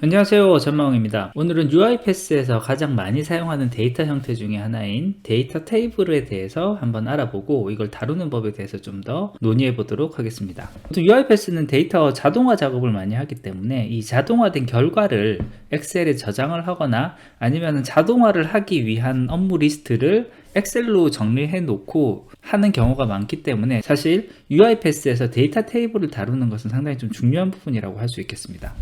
안녕하세요, 전마홍입니다. 오늘은 UiPath에서 가장 많이 사용하는 데이터 형태 중에 하나인 데이터 테이블에 대해서 한번 알아보고 이걸 다루는 법에 대해서 좀 더 논의해 보도록 하겠습니다. UiPath는 데이터 자동화 작업을 많이 하기 때문에 이 자동화된 결과를 엑셀에 저장을 하거나 아니면 자동화를 하기 위한 업무 리스트를 엑셀로 정리해 놓고 하는 경우가 많기 때문에 사실 UiPath에서 데이터 테이블을 다루는 것은 상당히 좀 중요한 부분이라고 할 수 있겠습니다.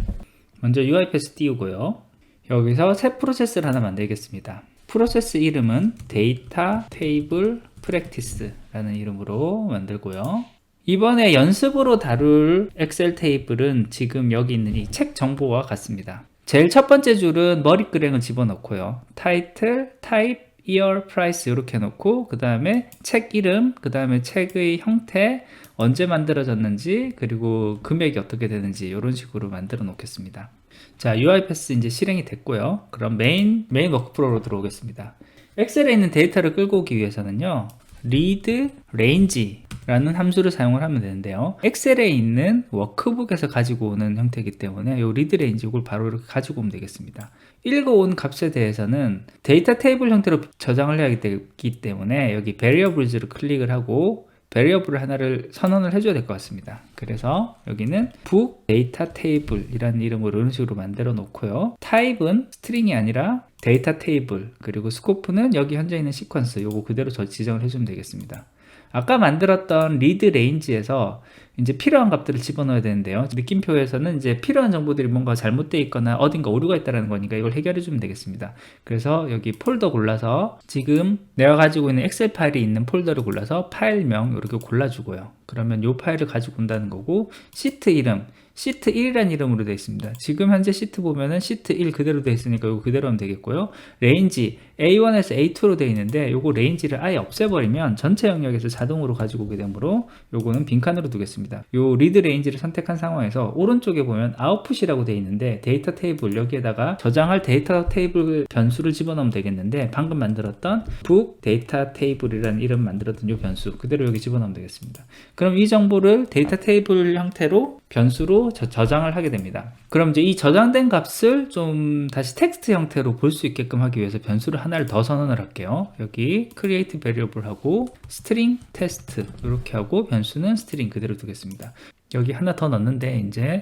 먼저 UiPath 띄우고요. 여기서 새 프로세스를 하나 만들겠습니다. 프로세스 이름은 데이터 테이블 프랙티스라는 이름으로 만들고요. 이번에 연습으로 다룰 엑셀 테이블은 지금 여기 있는 이 책 정보와 같습니다. 제일 첫 번째 줄은 머리끄랭을 집어넣고요. 타이틀, 타입, year, price 이렇게 놓고 그 다음에 책 이름, 그 다음에 책의 형태, 언제 만들어졌는지, 그리고 금액이 어떻게 되는지 이런 식으로 만들어 놓겠습니다. 자, UiPath 이제 실행이 됐고요. 그럼 메인 워크프로로 들어오겠습니다. 엑셀에 있는 데이터를 끌고 오기 위해서는요, read range라는 함수를 사용을 하면 되는데요. 엑셀에 있는 워크북에서 가지고 오는 형태이기 때문에 이 read range 이걸 바로 이렇게 가지고 오면 되겠습니다. 읽어온 값에 대해서는 데이터 테이블 형태로 저장을 해야 되기 때문에 여기 variables를 클릭을 하고 베리어블 하나를 선언을 해줘야 될 것 같습니다. 그래서 여기는 book data table 이라는 이름으로 이런 식으로 만들어 놓고요. 타입은 스트링이 아니라 데이터 테이블, 그리고 스코프는 여기 현재 있는 시퀀스 요거 그대로 지정을 해주면 되겠습니다. 아까 만들었던 read range에서 이제 필요한 값들을 집어넣어야 되는데요. 느낌표에서는 이제 필요한 정보들이 뭔가 잘못되어 있거나 어딘가 오류가 있다는 거니까 이걸 해결해 주면 되겠습니다. 그래서 여기 폴더 골라서 지금 내가 가지고 있는 엑셀 파일이 있는 폴더를 골라서 파일명 이렇게 골라주고요. 그러면 이 파일을 가지고 온다는 거고, 시트 이름 시트 1이라는 이름으로 되어 있습니다. 지금 현재 시트 보면은 시트 1 그대로 되어 있으니까 이거 그대로 하면 되겠고요. 레인지 A1에서 A2로 되어 있는데 요거 레인지를 아예 없애버리면 전체 영역에서 자동으로 가지고 오게 되므로 요거는 빈칸으로 두겠습니다. 요 리드 레인지를 선택한 상황에서 오른쪽에 보면 아웃풋이라고 되어 있는데 데이터 테이블, 여기에다가 저장할 데이터 테이블 변수를 집어넣으면 되겠는데 방금 만들었던 book 데이터 테이블이라는 이름 만들었던 요 변수 그대로 여기 집어넣으면 되겠습니다. 그럼 이 정보를 데이터 테이블 형태로 변수로 저장을 하게 됩니다. 그럼 이제 이 저장된 값을 좀 다시 텍스트 형태로 볼 수 있게끔 하기 위해서 변수를 하나를 더 선언을 할게요. 여기 create variable 하고 string test 이렇게 하고 변수는 string 그대로 두겠습니다. 여기 하나 더 넣는데 이제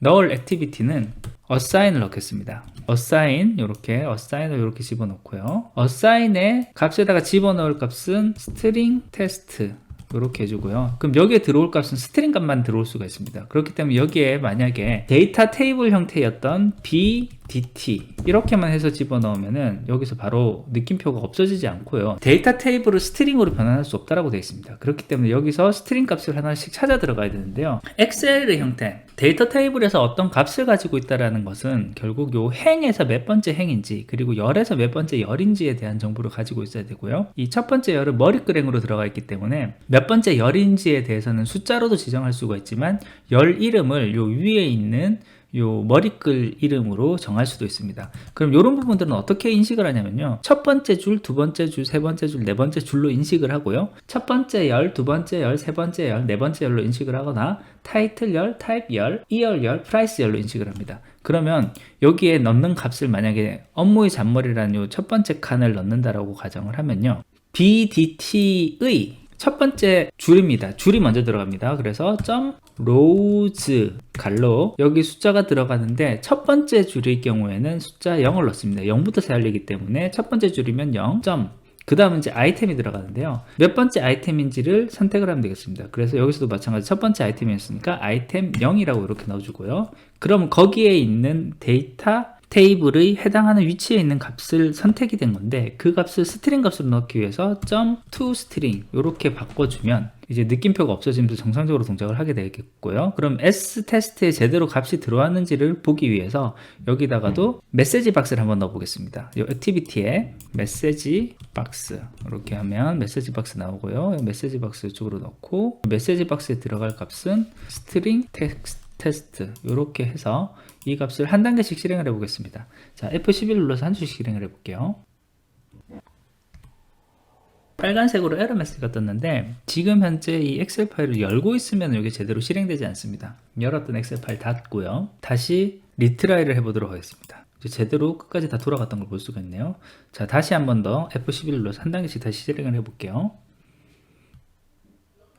null activity는 assign을 넣겠습니다. assign assign을 이렇게 집어넣고요. assign의 값에다가 집어넣을 값은 string test 이렇게 해주고요. 그럼 여기에 들어올 값은 스트링 값만 들어올 수가 있습니다. 그렇기 때문에 여기에 만약에 데이터 테이블 형태였던 BDT 이렇게만 해서 집어넣으면은 여기서 바로 느낌표가 없어지지 않고요. 데이터 테이블을 스트링으로 변환할 수 없다라고 되어 있습니다. 그렇기 때문에 여기서 스트링 값을 하나씩 찾아 들어가야 되는데요. 엑셀의 형태, 데이터 테이블에서 어떤 값을 가지고 있다라는 것은 결국 요 행에서 몇 번째 행인지, 그리고 열에서 몇 번째 열인지에 대한 정보를 가지고 있어야 되고요. 이 첫 번째 열은 머리끄랭으로 들어가 있기 때문에 몇 번째 열인지에 대해서는 숫자로도 지정할 수가 있지만 열 이름을 요 위에 있는 요 머리글 이름으로 정할 수도 있습니다. 그럼 이런 부분들은 어떻게 인식을 하냐면요, 첫 번째 줄, 두 번째 줄, 세 번째 줄, 네 번째 줄로 인식을 하고요, 첫 번째 열, 두 번째 열, 세 번째 열, 네 번째 열로 인식을 하거나 타이틀 열, 타입 열, 이열 열, 프라이스 열로 인식을 합니다. 그러면 여기에 넣는 값을 만약에 업무의 잔머리라는 요 첫 번째 칸을 넣는다라고 가정을 하면요, BDT의 첫 번째 줄입니다. 줄이 먼저 들어갑니다. 그래서 rows 갈로 여기 숫자가 들어가는데 첫 번째 줄의 경우에는 숫자 0을 넣습니다. 0부터 세알리기 때문에 첫 번째 줄이면 0. 그 다음은 이제 아이템이 들어가는데요. 몇 번째 아이템인지를 선택을 하면 되겠습니다. 그래서 여기서도 마찬가지 첫 번째 아이템이었으니까 아이템 0이라고 이렇게 넣어주고요. 그럼 거기에 있는 데이터 테이블의 해당하는 위치에 있는 값을 선택이 된 건데 그 값을 스트링 값으로 넣기 위해서 .toString 이렇게 바꿔주면 이제 느낌표가 없어지면서 정상적으로 동작을 하게 되겠고요. 그럼 sTest에 제대로 값이 들어왔는지를 보기 위해서 여기다가도 메시지 박스를 한번 넣어 보겠습니다. 이 액티비티에 메시지 박스 이렇게 하면 메시지 박스 나오고요. 메시지 박스 이쪽으로 넣고 메시지 박스에 들어갈 값은 string 테스트 이렇게 해서 이 값을 한 단계씩 실행을 해 보겠습니다. 자, F11 눌러서 한 줄씩 실행을 해 볼게요. 빨간색으로 에러 메시지가 떴는데 지금 현재 이 엑셀 파일을 열고 있으면 이게 제대로 실행되지 않습니다. 열었던 엑셀 파일 닫고요. 다시 리트라이를 해보도록 하겠습니다. 이제 제대로 끝까지 다 돌아갔던 걸 볼 수가 있네요. 자, 다시 한 번 더 F11 눌러서 한 단계씩 다시 실행을 해볼게요.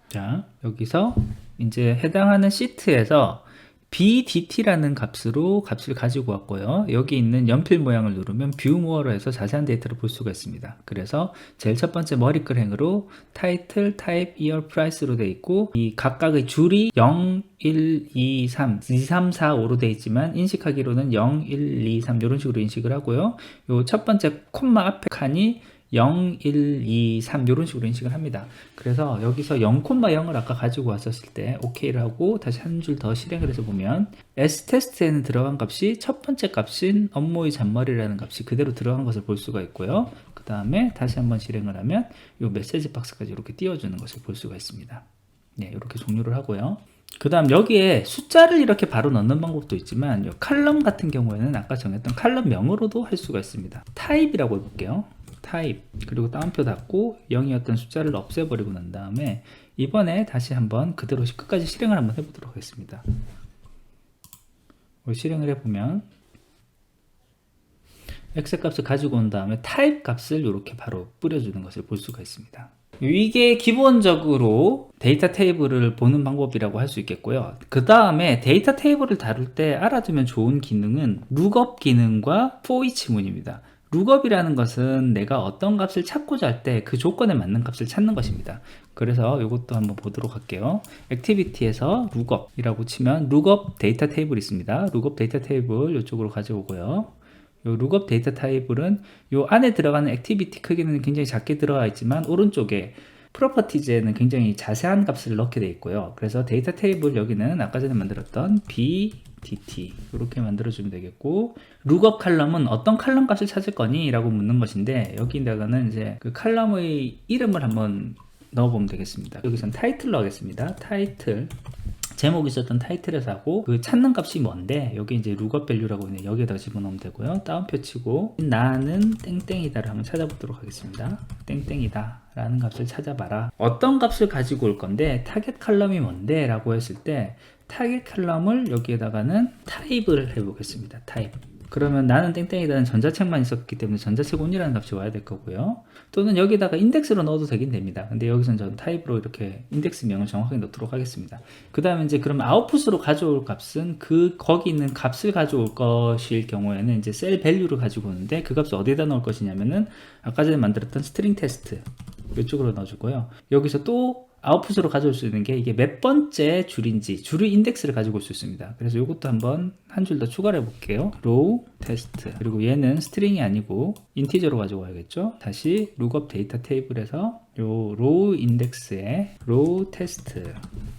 자, 여기서 이제 해당하는 시트에서 BDT라는 값을 가지고 왔고요. 여기 있는 연필 모양을 누르면 뷰 모어로 해서 자세한 데이터를 볼 수가 있습니다. 그래서 제일 첫 번째 머리글행으로 타이틀, 타입, 이어, 프라이스로 되어 있고 이 각각의 줄이 0, 1, 2, 3, 2, 3, 4, 5로 되어 있지만 인식하기로는 0, 1, 2, 3 이런 식으로 인식을 하고요. 요 첫 번째 콤마 앞에 칸이 0, 1, 2, 3 이런 식으로 인식을 합니다. 그래서 여기서 0,0을 아까 가지고 왔었을 때 OK를 하고 다시 한 줄 더 실행을 해서 보면 S테스트에는 들어간 값이 첫 번째 값인 업무의 잔머리라는 값이 그대로 들어간 것을 볼 수가 있고요. 그 다음에 다시 한번 실행을 하면 이 메시지 박스까지 이렇게 띄워주는 것을 볼 수가 있습니다. 네, 이렇게 종료를 하고요. 그 다음 여기에 숫자를 이렇게 바로 넣는 방법도 있지만 이 칼럼 같은 경우에는 아까 정했던 칼럼명으로도 할 수가 있습니다. 타입이라고 해볼게요. 타입 그리고 따옴표 닫고 0이었던 숫자를 없애버리고 난 다음에 이번에 다시 한번 그대로 끝까지 실행을 한번 해보도록 하겠습니다. 실행을 해보면 엑셀 값을 가지고 온 다음에 타입 값을 이렇게 바로 뿌려주는 것을 볼 수가 있습니다. 이게 기본적으로 데이터 테이블을 보는 방법이라고 할 수 있겠고요. 그 다음에 데이터 테이블을 다룰 때 알아두면 좋은 기능은 룩업 기능과 for each 문입니다. 룩업이라는 것은 내가 어떤 값을 찾고자 할 때 그 조건에 맞는 값을 찾는 것입니다. 그래서 이것도 한번 보도록 할게요. 액티비티에서 룩업이라고 치면 룩업 데이터 테이블이 있습니다. 룩업 데이터 테이블 이쪽으로 가져오고요. 요 룩업 데이터 테이블은 요 안에 들어가는 액티비티 크기는 굉장히 작게 들어가 있지만 오른쪽에 프로퍼티즈에는 굉장히 자세한 값을 넣게 되어 있고요. 그래서 데이터 테이블 여기는 아까 전에 만들었던 BDT 이렇게 만들어주면 되겠고, 룩업 칼럼은 어떤 칼럼 값을 찾을 거니? 라고 묻는 것인데 여기다가는 이제 그 칼럼의 이름을 한번 넣어보면 되겠습니다. 여기선 타이틀로 하겠습니다. 타이틀 제목이 있었던 타이틀에서 하고 그 찾는 값이 뭔데 여기 이제 룩업 밸류라고 있는 여기에다 집어넣으면 되고요. 다운표 치고 나는 땡땡이다를 한번 찾아보도록 하겠습니다. 땡땡이다 라는 값을 찾아봐라. 어떤 값을 가지고 올 건데 타겟 칼럼이 뭔데 라고 했을 때 타겟 칼럼을 여기에다가는 타입을 해보겠습니다. 타입. 그러면 나는 땡땡이다는 전자책만 있었기 때문에 전자책 온이라는 값이 와야 될 거고요. 또는 여기다가 인덱스로 넣어도 되긴 됩니다. 근데 여기서는 저는 타입으로 이렇게 인덱스명을 정확하게 넣도록 하겠습니다. 그 다음에 이제 그럼 아웃풋으로 가져올 값은 거기 있는 값을 가져올 것일 경우에는 이제 셀 밸류를 가지고 오는데 그 값을 어디다 넣을 것이냐면은 아까 전에 만들었던 스트링 테스트 이쪽으로 넣어주고요. 여기서 또 아웃풋으로 가져올 수 있는 게 이게 몇 번째 줄인지 줄의 인덱스를 가지고 올 수 있습니다. 그래서 이것도 한번 한 줄 더 추가를 해볼게요. row 테스트 그리고 얘는 스트링이 아니고 인티저로 가지고 와야겠죠. 다시 룩업 데이터 테이블에서 요 row 인덱스에 row 테스트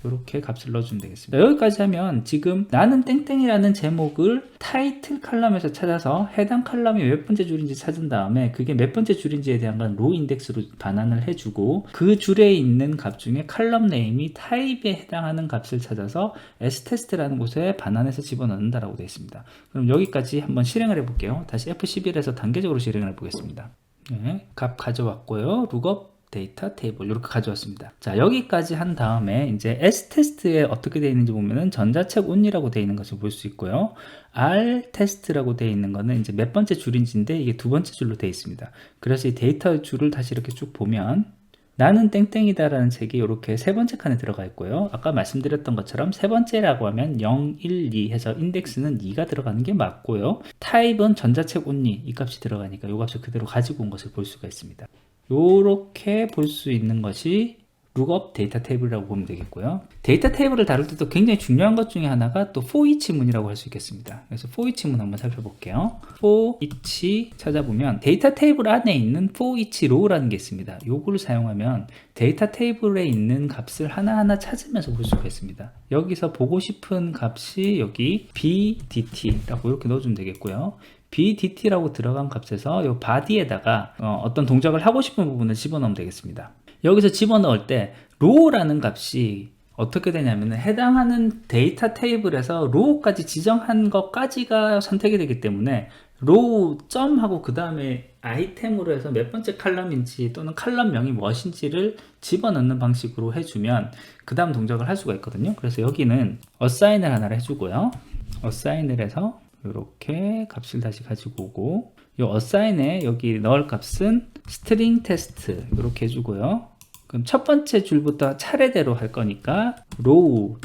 이렇게 값을 넣어주면 되겠습니다. 여기까지 하면 지금 나는 땡땡이라는 제목을 타이틀 칼럼에서 찾아서 해당 칼럼이 몇 번째 줄인지 찾은 다음에 그게 몇 번째 줄인지에 대한 건 row 인덱스로 반환을 해주고 그 줄에 있는 값 중에 칼럼 네임이 타입에 해당하는 값을 찾아서 stest라는 곳에 반환해서 집어넣는다라고 되어 있습니다. 그럼 여기까지 한번 실행을 해볼게요. 다시 F11에서 단계적으로 실행을 해보겠습니다. 네, 값 가져왔고요. 룩업 데이터 테이블 이렇게 가져왔습니다. 자, 여기까지 한 다음에 이제 S테스트에 어떻게 되어 있는지 보면은 전자책 온이라고 되어 있는 것을 볼 수 있고요. R 테스트라고 되어 있는 거는 이제 몇 번째 줄인지인데 이게 두 번째 줄로 되어 있습니다. 그래서 이 데이터 줄을 다시 이렇게 쭉 보면 나는 땡땡이다 라는 책이 이렇게 세 번째 칸에 들어가 있고요. 아까 말씀드렸던 것처럼 세 번째라고 하면 0, 1, 2 해서 인덱스는 2가 들어가는 게 맞고요. 타입은 전자책 온리 이 값이 들어가니까 이 값을 그대로 가지고 온 것을 볼 수가 있습니다. 이렇게 볼 수 있는 것이 룩업 데이터 테이블이라고 보면 되겠고요. 데이터 테이블을 다룰 때도 굉장히 중요한 것 중에 하나가 또 for each 문이라고 할 수 있겠습니다. 그래서 for each 문 한번 살펴볼게요. for each 찾아보면 데이터 테이블 안에 있는 for each row라는 게 있습니다. 요거를 사용하면 데이터 테이블에 있는 값을 하나하나 찾으면서 볼 수가 있습니다. 여기서 보고 싶은 값이 여기 bdt라고 이렇게 넣어주면 되겠고요. bdt라고 들어간 값에서 이 body에다가 어떤 동작을 하고 싶은 부분을 집어넣으면 되겠습니다. 여기서 집어넣을 때 row라는 값이 어떻게 되냐면 해당하는 데이터 테이블에서 row까지 지정한 것까지가 선택이 되기 때문에 row 점 하고 그 다음에 아이템으로 해서 몇 번째 칼럼인지 또는 칼럼명이 무엇인지를 집어넣는 방식으로 해주면 그 다음 동작을 할 수가 있거든요. 그래서 여기는 어사인을 하나를 해주고요. 어사인을 해서 이렇게 값을 다시 가지고 오고, 이 어사인에 여기 넣을 값은 스트링 테스트 이렇게 해주고요. 그럼 첫 번째 줄부터 차례대로 할 거니까 row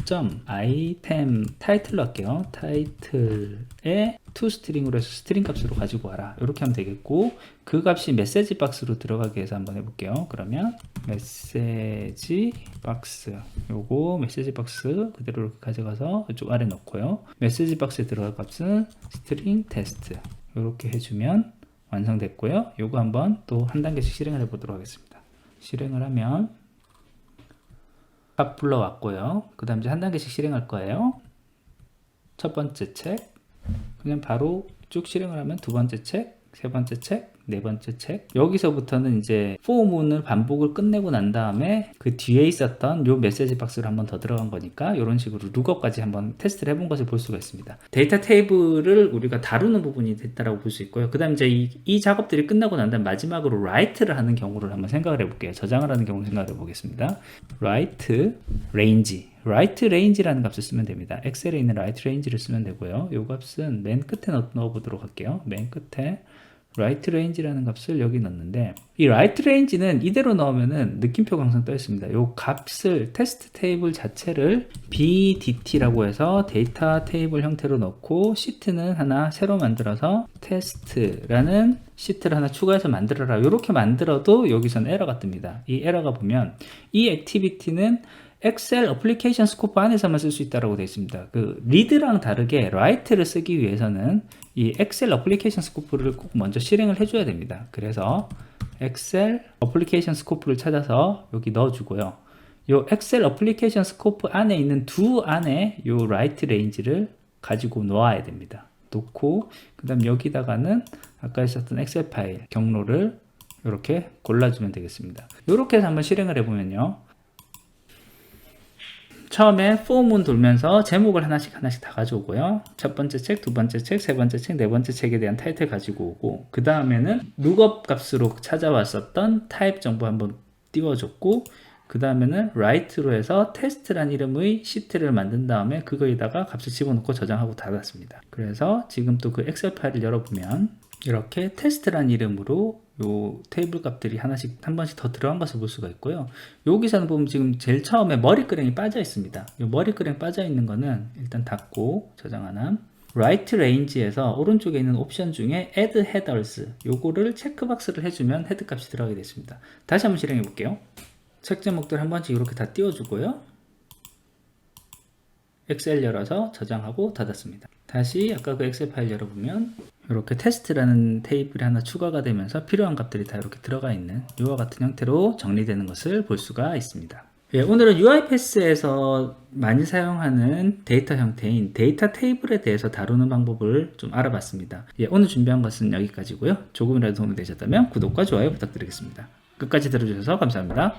item 타이틀로 할게요. 타이틀에 toString으로 해서 스트링 값으로 가지고 와라, 이렇게 하면 되겠고, 그 값이 메시지 박스로 들어가게 해서 한번 해볼게요. 그러면 메시지 박스, 요거 메시지 박스 그대로 이렇게 가져가서 이쪽 아래 넣고요. 메시지 박스에 들어갈 값은 스트링 테스트 이렇게 해주면 완성됐고요. 요거 한번 또 한 단계씩 실행을 해보도록 하겠습니다. 실행을 하면 값 불러왔고요. 그 다음 이제 한 단계씩 실행할 거예요. 첫 번째 책, 그냥 바로 쭉 실행을 하면 두 번째 책, 세 번째 책, 네 번째 책. 여기서부터는 이제 for 문을 반복을 끝내고 난 다음에 그 뒤에 있었던 요 메시지 박스로 한번 더 들어간 거니까 이런 식으로 룩업까지 한번 테스트를 해본 것을 볼 수가 있습니다. 데이터 테이블을 우리가 다루는 부분이 됐다라고 볼 수 있고요. 그 다음 이제 이 작업들이 끝나고 난 다음 마지막으로 write를 하는 경우를 한번 생각을 해볼게요. 저장을 하는 경우를 생각을 해보겠습니다. write range라는 값을 쓰면 됩니다. 엑셀에 있는 write range를 쓰면 되고요. 이 값은 맨 끝에 넣어보도록 할게요. 맨 끝에 write range라는 값을 여기 넣는데, 이 write range는 이대로 넣으면은 느낌표가 항상 떠 있습니다. 이 값을 테스트 테이블 자체를 bdt라고 해서 데이터 테이블 형태로 넣고, 시트는 하나 새로 만들어서 테스트라는 시트를 하나 추가해서 만들어라, 이렇게 만들어도 여기서는 에러가 뜹니다. 이 에러가 보면 이 액티비티는 엑셀 어플리케이션 스코프 안에서만 쓸 수 있다고 되어 있습니다. 그 리드랑 다르게 write를 쓰기 위해서는 이 엑셀 어플리케이션 스코프를 꼭 먼저 실행을 해줘야 됩니다. 그래서 엑셀 어플리케이션 스코프를 찾아서 여기 넣어주고요. 이 엑셀 어플리케이션 스코프 안에 있는 두 안에 이 write range를 가지고 놓아야 됩니다. 놓고 그 다음 여기다가는 아까 있었던 엑셀 파일 경로를 이렇게 골라주면 되겠습니다. 이렇게 해서 한번 실행을 해보면요. 처음에 for 문 돌면서 제목을 하나씩 다 가져오고요. 첫 번째 책, 두 번째 책, 세 번째 책, 네 번째 책에 대한 타이틀 가지고 오고, 그 다음에는 lookup 값으로 찾아왔었던 타입 정보 한번 띄워줬고, 그 다음에는 write로 해서 테스트란 이름의 시트를 만든 다음에 그거에다가 값을 집어넣고 저장하고 닫았습니다. 그래서 지금 또 그 엑셀 파일을 열어보면 이렇게 테스트란 이름으로 요 테이블 값들이 한 번씩 더 들어간 것을 볼 수가 있고요. 여기서는 보면 지금 제일 처음에 머리끄랭이 빠져 있습니다. 이 머리끄랭 빠져 있는 거는 일단 닫고 저장 안 함. write range에서 오른쪽에 있는 옵션 중에 add headers, 요거를 체크박스를 해주면 헤드 값이 들어가게 됐습니다. 다시 한번 실행해 볼게요. 책 제목들 한 번씩 이렇게 다 띄워주고요. 엑셀 열어서 저장하고 닫았습니다. 다시 아까 그 엑셀 파일 열어보면 이렇게 테스트라는 테이블이 하나 추가가 되면서 필요한 값들이 다 이렇게 들어가 있는 이와 같은 형태로 정리되는 것을 볼 수가 있습니다. 예, 오늘은 UiPath에서 많이 사용하는 데이터 형태인 데이터 테이블에 대해서 다루는 방법을 좀 알아봤습니다. 예, 오늘 준비한 것은 여기까지고요. 조금이라도 도움이 되셨다면 구독과 좋아요 부탁드리겠습니다. 끝까지 들어주셔서 감사합니다.